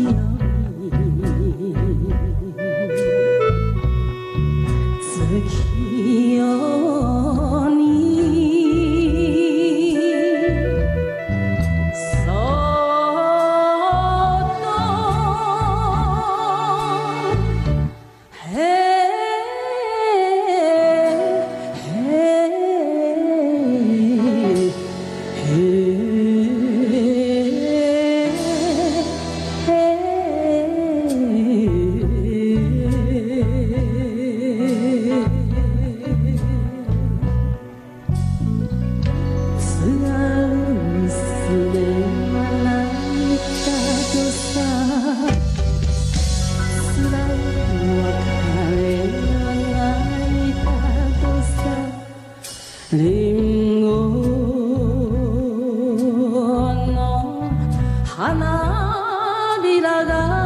よ月夜にそっとリンゴの花びらが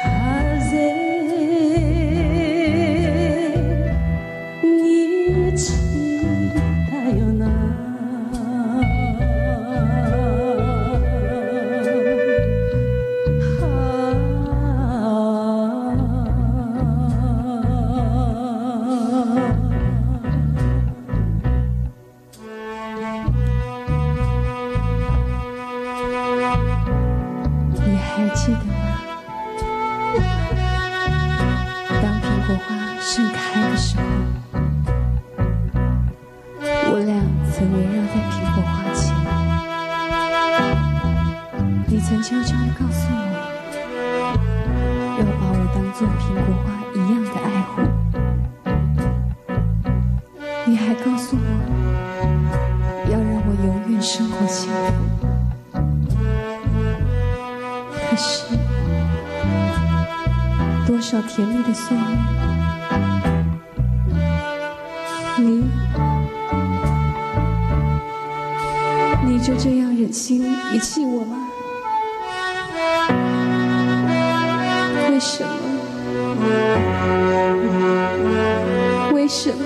風に散ったよな还记得吗？当苹果花盛开的时候，我俩曾围绕在苹果花前。你曾悄悄地告诉我，要把我当作苹果花一样的爱护。你还告诉我，要让我永远生活幸福。可是，多少甜蜜的岁月，你就这样忍心遗弃我吗？为什么？为什么？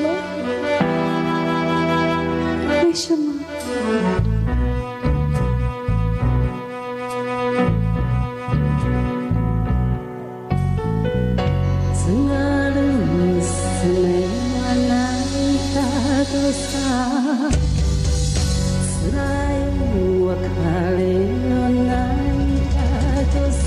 为什么？辛い別れを泣いたとさ